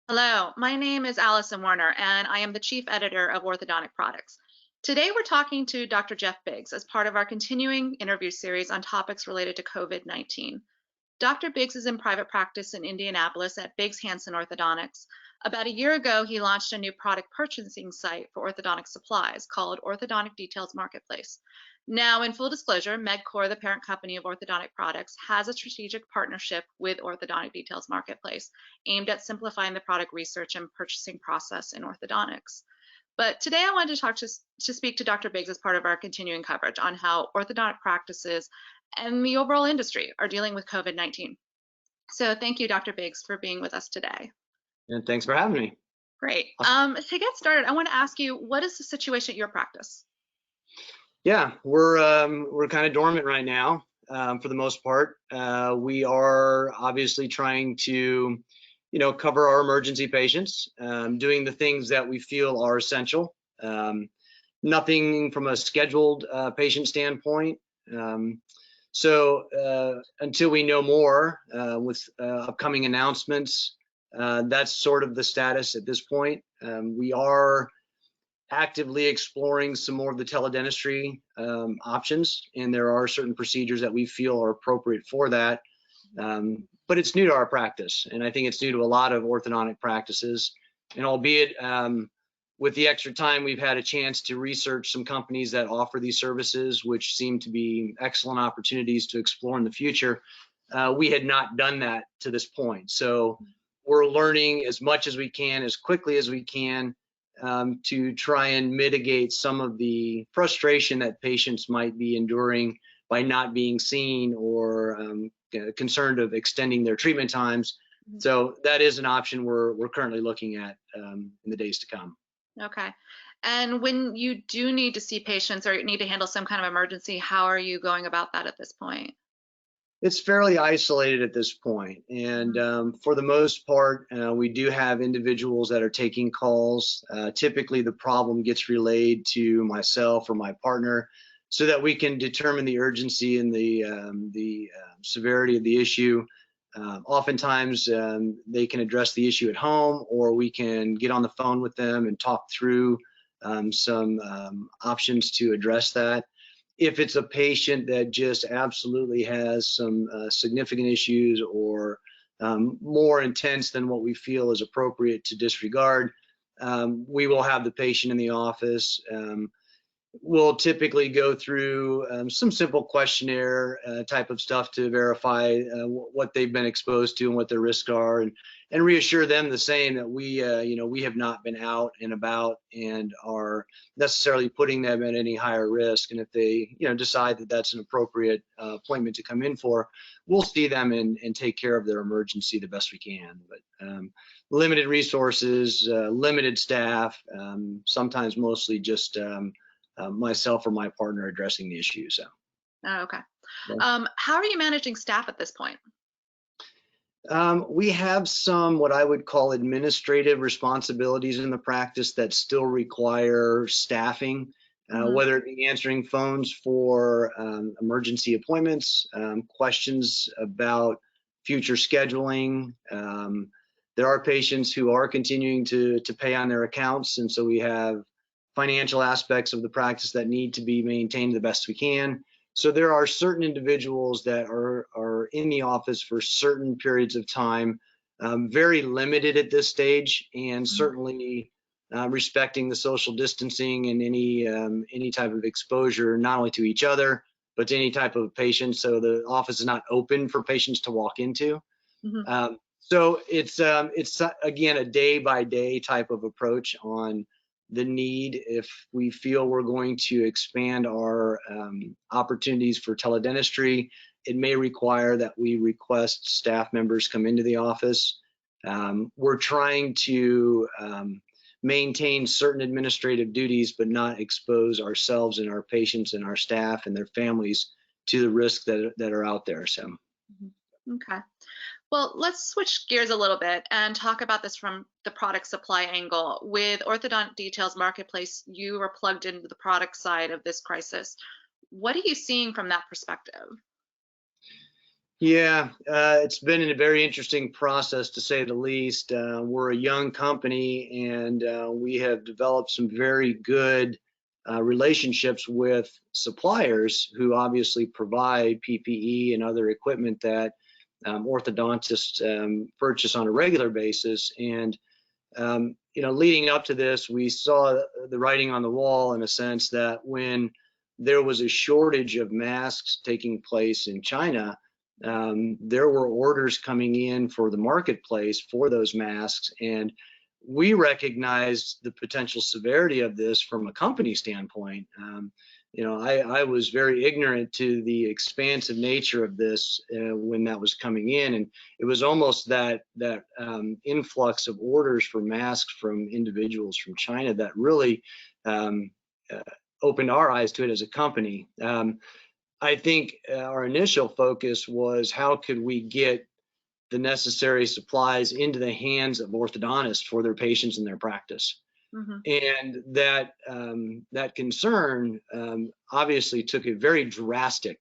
Hello, my name is Allison Warner, and I am the Chief Editor of Orthodontic Products. Today, we're talking to Dr. Jeff Biggs as part of our continuing interview series on topics related to COVID-19. Dr. Biggs is in private practice in Indianapolis at Biggs Hanson Orthodontics. About a year ago, he launched a new product purchasing site for orthodontic supplies called Orthodontic Details Marketplace. Now, in full disclosure, MedCore, the parent company of Orthodontic Products, has a strategic partnership with Orthodontic Details Marketplace aimed at simplifying the product research and purchasing process in orthodontics. But today I wanted to speak to Dr. Biggs as part of our continuing coverage on how orthodontic practices and the overall industry are dealing with COVID-19. So thank you, Dr. Biggs, for being with us today. And thanks for having me. Great. To get started, I want to ask you, what is the situation at your practice? Yeah, we're kind of dormant right now for the most part. We are obviously trying to, cover our emergency patients, doing the things that we feel are essential. Nothing from a scheduled patient standpoint. So until we know more with upcoming announcements, that's sort of the status at this point. We are actively exploring some more of the teledentistry options, and there are certain procedures that we feel are appropriate for that. But it's new to our practice, and I think it's new to a lot of orthodontic practices. And albeit with the extra time, we've had a chance to research some companies that offer these services, which seem to be excellent opportunities to explore in the future. We had not done that to this point. So we're learning as much as we can, as quickly as we can, to try and mitigate some of the frustration that patients might be enduring by not being seen or concerned of extending their treatment times. So that is an option we're currently looking at in the days to come. Okay. And when you do need to see patients or need to handle some kind of emergency, how are you going about that at this point? It's fairly isolated at this point, and for the most part, we do have individuals that are taking calls. Typically, the problem gets relayed to myself or my partner, so that we can determine the urgency and the severity of the issue. Oftentimes, they can address the issue at home, or we can get on the phone with them and talk through some options to address that. If it's a patient that just absolutely has some significant issues or more intense than what we feel is appropriate to disregard, we will have the patient in the office. We'll typically go through some simple questionnaire type of stuff to verify what they've been exposed to and what their risks are, and reassure them the same that we have not been out and about and are necessarily putting them at any higher risk. And if they decide that that's an appropriate appointment to come in for, we'll see them and take care of their emergency the best we can. But limited resources, limited staff, sometimes mostly just myself or my partner addressing the issue. So. Oh, okay. Yeah. How are you managing staff at this point? We have some what I would call administrative responsibilities in the practice that still require staffing, whether it be answering phones for emergency appointments, questions about future scheduling. There are patients who are continuing to pay on their accounts, and so we have financial aspects of the practice that need to be maintained the best we can. So there are certain individuals that are in the office for certain periods of time, very limited at this stage, and certainly respecting the social distancing and any type of exposure, not only to each other, but to any type of patient. So the office is not open for patients to walk into. So it's again, a day-by-day type of approach on the need. If we feel we're going to expand our opportunities for teledentistry, it may require that we request staff members come into the office. We're trying to maintain certain administrative duties, but not expose ourselves and our patients and our staff and their families to the risks that are out there. So. Okay. Well, let's switch gears a little bit and talk about this from the product supply angle. With Orthodontic Details Marketplace, you are plugged into the product side of this crisis. What are you seeing from that perspective? Yeah, it's been a very interesting process to say the least. We're a young company, and we have developed some very good relationships with suppliers who obviously provide PPE and other equipment that orthodontists purchase on a regular basis. And leading up to this, we saw the writing on the wall in a sense that when there was a shortage of masks taking place in China, there were orders coming in for the marketplace for those masks. And we recognized the potential severity of this from a company standpoint. I was very ignorant to the expansive nature of this when that was coming in, and it was almost that influx of orders for masks from individuals from China that really um, uh, opened our eyes to it as a company. I think our initial focus was how could we get the necessary supplies into the hands of orthodontists for their patients in their practice. Hmm. And that concern obviously took a very drastic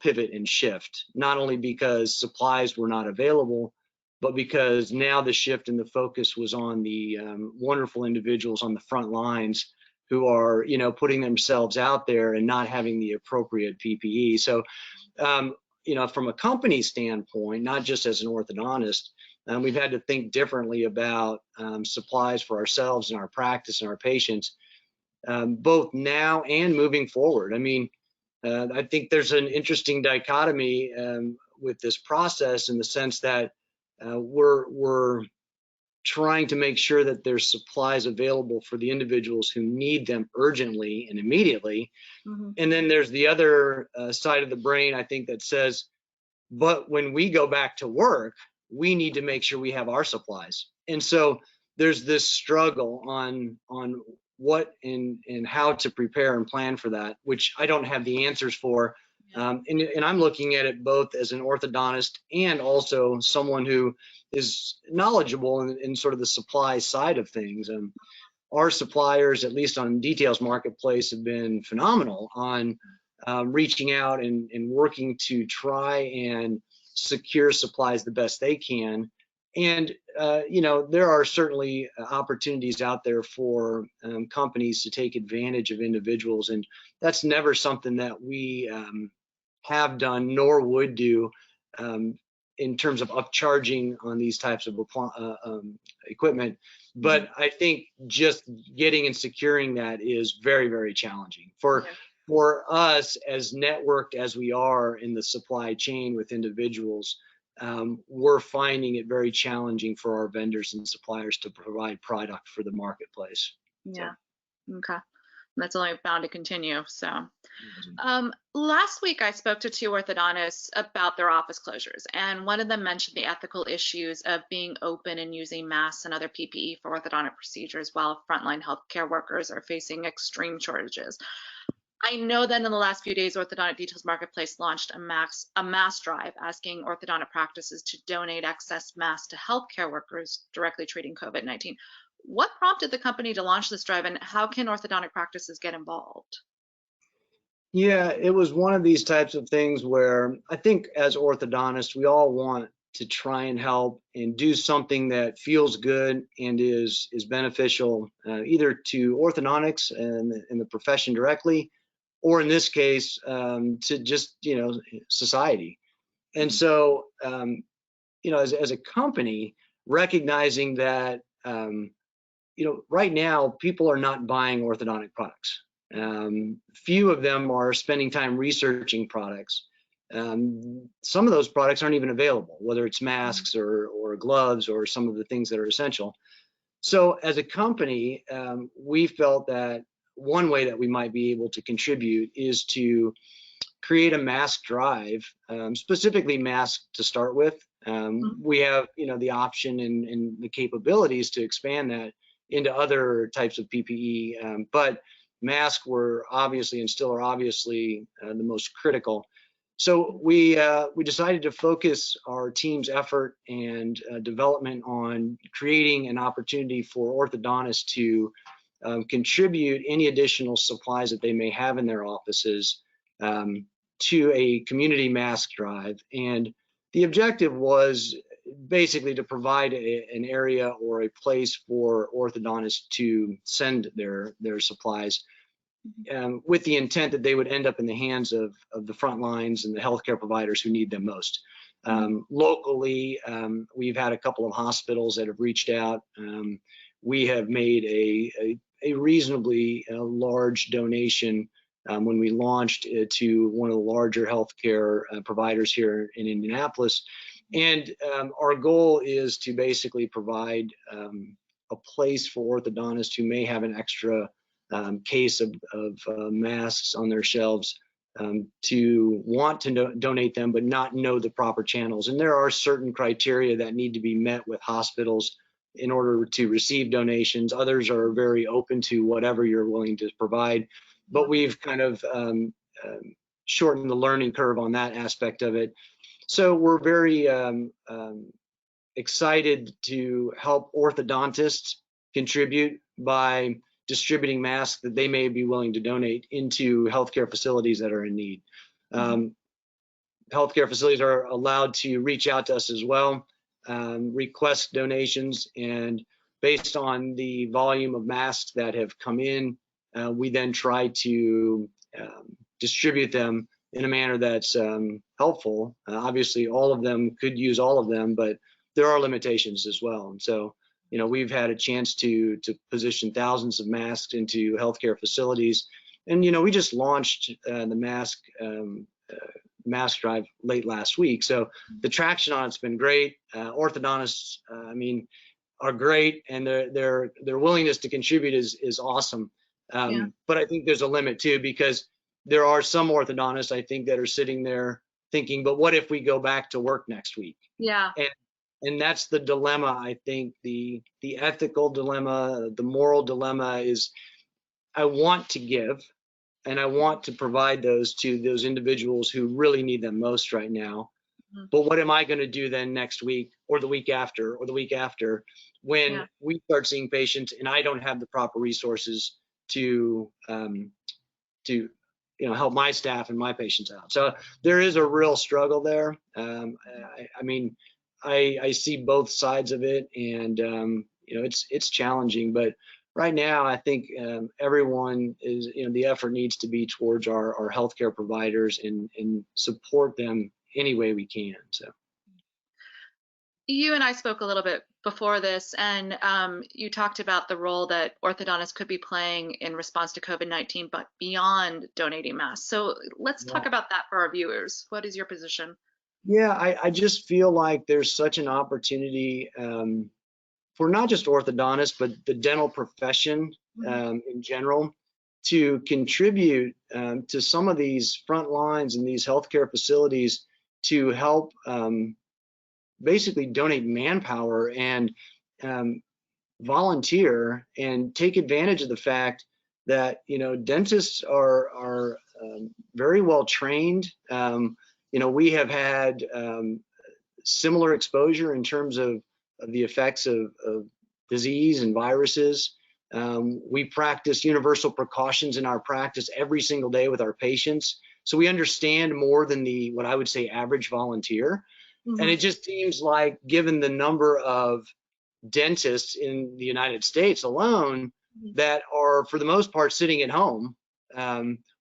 pivot and shift, not only because supplies were not available, but because now the shift in the focus was on the wonderful individuals on the front lines who are, putting themselves out there and not having the appropriate PPE. So, from a company standpoint, not just as an orthodontist, we've had to think differently about supplies for ourselves and our practice and our patients, both now and moving forward. I mean, I think there's an interesting dichotomy with this process in the sense that we're trying to make sure that there's supplies available for the individuals who need them urgently and immediately. Hmm. And then there's the other side of the brain, I think, that says, but when we go back to work, we need to make sure we have our supplies. And so there's this struggle on what and how to prepare and plan for that, which I don't have the answers for. Yeah. And I'm looking at it both as an orthodontist and also someone who is knowledgeable in sort of the supply side of things. Our suppliers, at least on Details Marketplace, have been phenomenal on reaching out and working to try and secure supplies the best they can. And, there are certainly opportunities out there for companies to take advantage of individuals. And that's never something that we have done nor would do um, in terms of upcharging on these types of equipment. Hmm. But I think just getting and securing that is very, very challenging Yeah. for us, as networked as we are in the supply chain with individuals. We're finding it very challenging for our vendors and suppliers to provide product for the marketplace. Yeah. So, Okay. That's only bound to continue. So, imagine. last week I spoke to two orthodontists about their office closures, and one of them mentioned the ethical issues of being open and using masks and other PPE for orthodontic procedures while frontline healthcare workers are facing extreme shortages. I know that in the last few days, Orthodontic Details Marketplace launched a mass drive asking orthodontic practices to donate excess masks to healthcare workers directly treating COVID-19. What prompted the company to launch this drive, and how can orthodontic practices get involved? Yeah, it was one of these types of things where I think as orthodontists, we all want to try and help and do something that feels good and is beneficial, either to orthodontics and the profession directly, or in this case, to just society. And Mhm. so, as a company, recognizing that right now people are not buying orthodontic products. Few of them are spending time researching products. Some of those products aren't even available, whether it's Mhm. masks or gloves or some of the things that are essential. So as a company, we felt that one way that we might be able to contribute is to create a mask drive, specifically masks to start with. Mhm. We have, the option and the capabilities to expand that into other types of PPE, but masks were obviously and still are obviously the most critical. So we decided to focus our team's effort and development on creating an opportunity for orthodontists to contribute any additional supplies that they may have in their offices. to a community mask drive. And the objective was basically to provide an area or a place for orthodontists to send their supplies, with the intent that they would end up in the hands of the front lines and the healthcare providers who need them most. Locally, we've had a couple of hospitals that have reached out. We have made a reasonably large donation when we launched to one of the larger healthcare providers here in Indianapolis. And our goal is to basically provide a place for orthodontists who may have an extra case of masks on their shelves, to want to donate them but not know the proper channels. And there are certain criteria that need to be met with hospitals in order to receive donations. Others are very open to whatever you're willing to provide, but we've kind of shortened the learning curve on that aspect of it. So we're very excited to help orthodontists contribute by distributing masks that they may be willing to donate into healthcare facilities that are in need. Healthcare facilities are allowed to reach out to us as well, request donations, and based on the volume of masks that have come in, we then try to distribute them in a manner that's helpful. Obviously, all of them could use all of them, but there are limitations as well. And so, we've had a chance to position thousands of masks into healthcare facilities. And, we just launched the mask drive late last week. So the traction on it's been great. Orthodontists, are great, and their willingness to contribute is awesome. But I think there's a limit too, because there are some orthodontists, I think, that are sitting there thinking, but what if we go back to work next week? Yeah. And that's the dilemma. I think the ethical dilemma, the moral dilemma is, I want to give and I want to provide those to those individuals who really need them most right now. But what am I going to do then next week or the week after or the week after when we start seeing patients and I don't have the proper resources to help my staff and my patients out? So there is a real struggle there. I see both sides of it, and it's challenging. But right now, I think everyone is, the effort needs to be towards our healthcare providers and support them any way we can. So you and I spoke a little bit before this, and you talked about the role that orthodontists could be playing in response to COVID-19, but beyond donating masks. So let's talk about that for our viewers. What is your position? Yeah, I just feel like there's such an opportunity for not just orthodontists, but the dental profession in general to contribute to some of these front lines in these healthcare facilities to help basically donate manpower and volunteer and take advantage of the fact that, dentists are very well trained. We have had similar exposure in terms of the effects of disease and viruses. We practice universal precautions in our practice every single day with our patients. So we understand more than what I would say average volunteer. And it just seems like, given the number of dentists in the United States alone that are, for the most part, sitting at home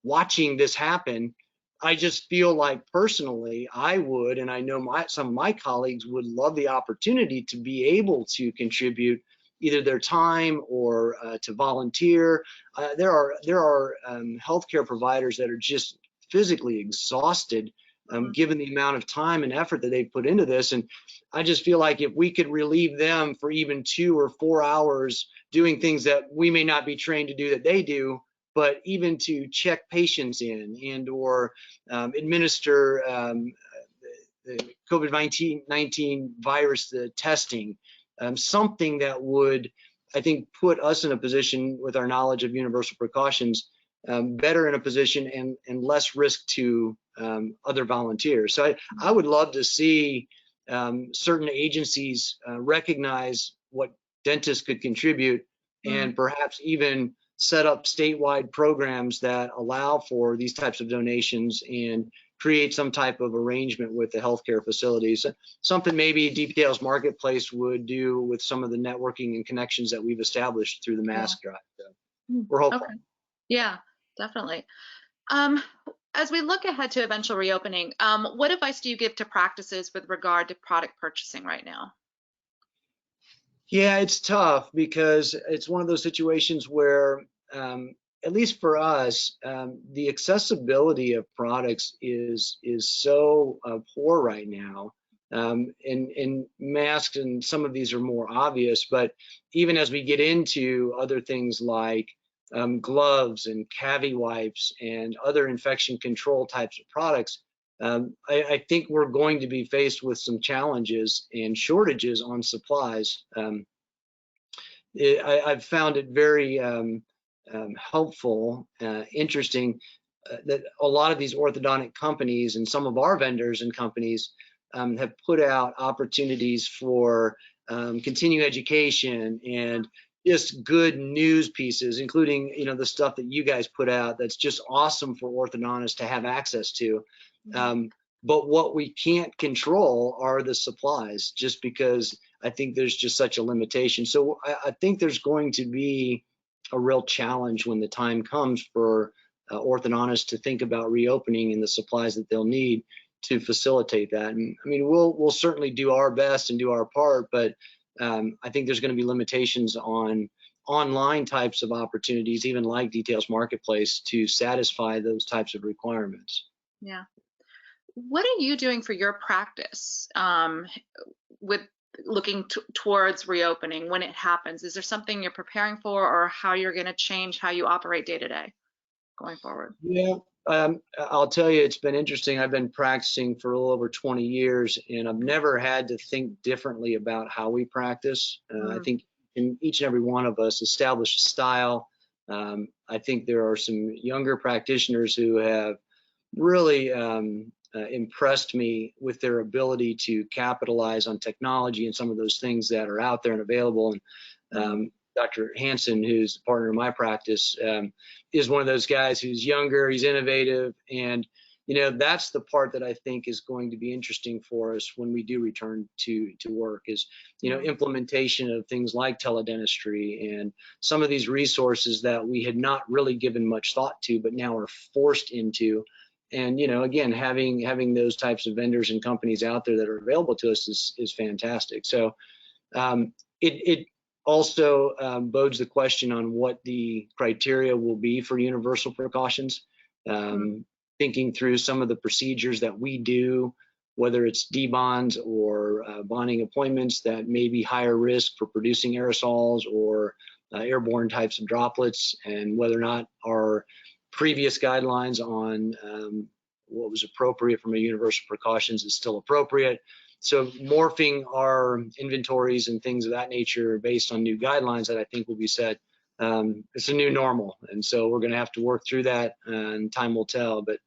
watching this happen, I just feel like personally I would, and I know some of my colleagues would love the opportunity to be able to contribute either their time or to volunteer. There are healthcare providers that are just physically exhausted given the amount of time and effort that they've put into this. And I just feel like if we could relieve them for even 2 or 4 hours doing things that we may not be trained to do that they do, but even to check patients in and or administer the COVID-19 virus testing, something that would, I think, put us in a position with our knowledge of universal precautions, better in a position and less risk to other volunteers. So I would love to see certain agencies recognize what dentists could contribute and perhaps even set up statewide programs that allow for these types of donations and create some type of arrangement with the healthcare facilities. Something maybe Details Marketplace would do with some of the networking and connections that we've established through the Yeah. mask drive. So we're hopeful. Okay. Yeah, definitely. Um, as we look ahead to eventual reopening, what advice do you give to practices with regard to product purchasing right now? Yeah, it's tough because it's one of those situations where, at least for us, the accessibility of products is so poor right now. And masks and some of these are more obvious, but even as we get into other things like gloves and cavi wipes and other infection control types of products, I think we're going to be faced with some challenges and shortages on supplies. I've found it very helpful, interesting, that a lot of these orthodontic companies and some of our vendors and companies have put out opportunities for continuing education and just good news pieces, including the stuff that you guys put out that's just awesome for orthodontists to have access to. Um, but what we can't control are the supplies, just because I think there's just such a limitation. So I think there's going to be a real challenge when the time comes for orthodontists to think about reopening and the supplies that they'll need to facilitate that. And I mean, we'll certainly do our best and do our part, but I think there's going to be limitations on online types of opportunities, even like Details Marketplace, to satisfy those types of requirements. Yeah. What are you doing for your practice with looking towards reopening when it happens? Is there something you're preparing for, or how you're going to change how you operate day to day going forward? Yeah, I'll tell you, it's been interesting. I've been practicing for a little over 20 years, and I've never had to think differently about how we practice. I think in each and every one of us establish a style. I think there are some younger practitioners who have really impressed me with their ability to capitalize on technology and some of those things that are out there and available. And Dr. Hansen, who's a partner in my practice, is one of those guys who's younger, he's innovative, and that's the part that I think is going to be interesting for us when we do return to work, is implementation of things like teledentistry and some of these resources that we had not really given much thought to, but now are forced into. And again, having those types of vendors and companies out there that are available to us is fantastic. So it also bodes the question on what the criteria will be for universal precautions. Thinking through some of the procedures that we do, whether it's debonds or bonding appointments that may be higher risk for producing aerosols or airborne types of droplets, and whether or not our previous guidelines on what was appropriate from a universal precautions is still appropriate. So morphing our inventories and things of that nature based on new guidelines that I think will be set. It's a new normal, and so we're going to have to work through that, and time will tell. But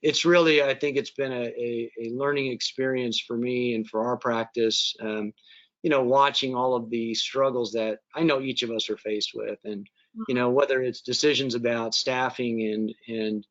it's really, I think it's been a learning experience for me and for our practice. Watching all of the struggles that I know each of us are faced with, and whether it's decisions about staffing and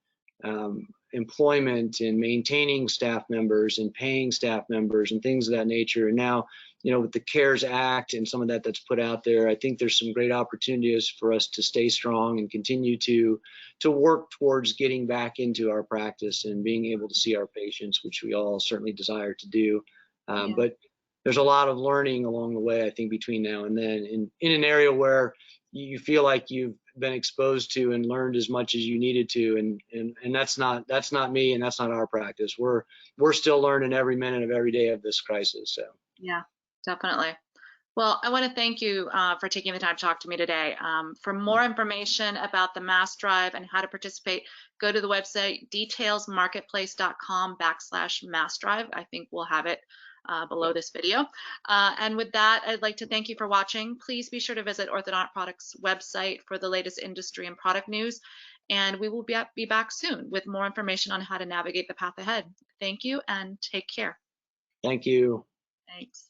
employment and maintaining staff members and paying staff members and things of that nature. And now, with the CARES Act and some of that's put out there, I think there's some great opportunities for us to stay strong and continue to work towards getting back into our practice and being able to see our patients, which we all certainly desire to do. But there's a lot of learning along the way, I think, between now and then, in an area where you feel like you've been exposed to and learned as much as you needed to, and that's not me, and that's not our practice. We're still learning every minute of every day of this crisis. So yeah, definitely. Well, I want to thank you for taking the time to talk to me today. For more information about the Mass Drive and how to participate, go to the website detailsmarketplace.com/Mass Drive. I think we'll have it below this video. And with that, I'd like to thank you for watching. Please be sure to visit Orthodontic Products website for the latest industry and product news. And we will be back soon with more information on how to navigate the path ahead. Thank you and take care. thank you. Thanks.